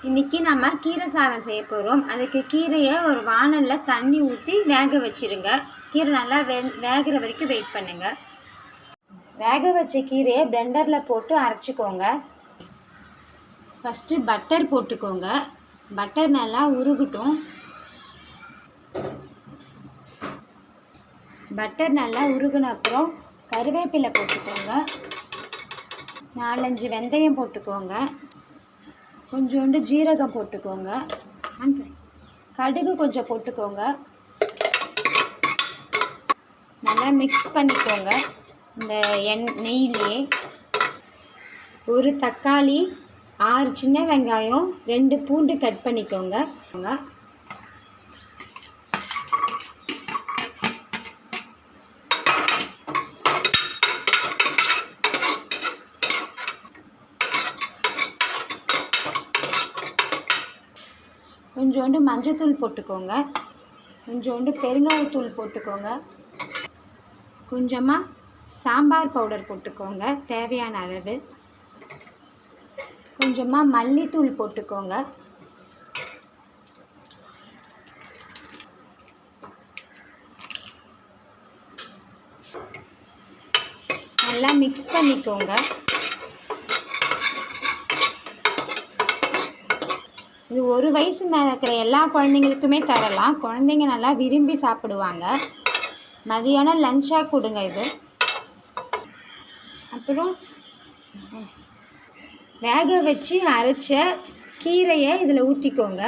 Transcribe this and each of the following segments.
இன்றைக்கி நம்ம கீரை சாதம் செய்ய போகிறோம். அதுக்கு கீரையை ஒரு வாணலில் தண்ணி ஊற்றி வேக வச்சுருங்க. கீரை நல்லா வேகிற வரைக்கும் வெயிட் பண்ணுங்கள். வேக வச்ச கீரையை பிளெண்டரில் போட்டு அரைச்சிக்கோங்க. ஃபஸ்ட்டு பட்டர் போட்டுக்கோங்க. பட்டர் நல்லா உருகட்டும். பட்டர் நல்லா உருகின அப்புறம் கருவேப்பிலை போட்டுக்கோங்க. 4-5 வெந்தயம் போட்டுக்கோங்க. கொஞ்சோண்டு ஜீரகம் போட்டுக்கோங்க. கடுகு கொஞ்சம் போட்டுக்கோங்க. நல்லா மிக்ஸ் பண்ணிக்கோங்க இந்த நெய்யிலே. ஒரு தக்காளி, 6 சின்ன வெங்காயம், 2 பூண்டு கட் பண்ணிக்கோங்க. கொஞ்சோண்டு மஞ்சத்தூள் போட்டுக்கோங்க. கொஞ்சோண்டு பெருங்காயத்தூள் போட்டுக்கோங்க. கொஞ்சமாக சாம்பார் பவுடர் போட்டுக்கோங்க தேவையான அளவு. கொஞ்சமாக மல்லித்தூள் போட்டுக்கோங்க. நல்லா மிக்ஸ் பண்ணிக்கோங்க. இது 1 வயசு மேலே இருக்கிற எல்லா குழந்தைங்களுக்குமே தரலாம். குழந்தைங்க நல்லா விரும்பி சாப்பிடுவாங்க. மதியானம் லஞ்சாக கொடுங்க இது. அப்புறம் வேக வச்சு அரைச்ச கீரையை இதில் ஊற்றிக்கோங்க.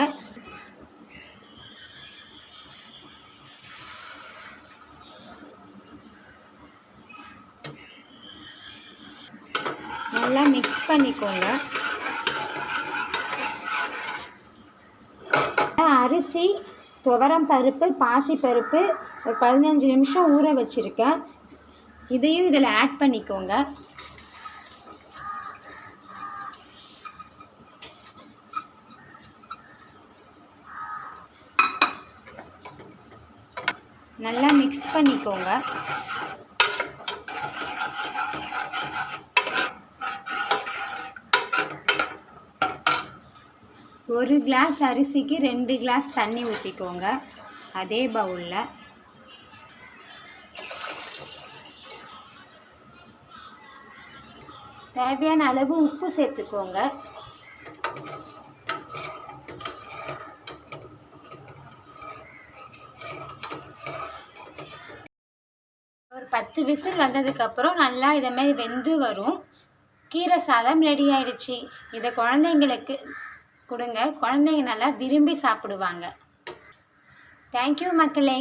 நல்லா மிக்ஸ் பண்ணிக்கோங்க. அரிசி, துவரம் பருப்பு, பாசிப்பருப்பு ஒரு 15 நிமிஷம் ஊற வச்சுருக்கேன். இதையும் இதில் ஆட் பண்ணிக்கோங்க. நல்லா மிக்ஸ் பண்ணிக்கோங்க. ஒரு கிளாஸ் அரிசிக்கு 2 கிளாஸ் தண்ணி ஊற்றிக்கோங்க. அதே பவுலில் தேவையான அளவு உப்பு சேர்த்துக்கோங்க. ஒரு 10 விசில் வந்ததுக்கப்புறம் நல்லா இதேமாதிரி வெந்து வரும். கீரை சாதம் ரெடி ஆயிடுச்சு. இதை குழந்தைங்களுக்கு கொடுங்க. குழந்தைங்க நல்லா விரும்பி சாப்பிடுவாங்க. தேங்க்யூ மக்களே.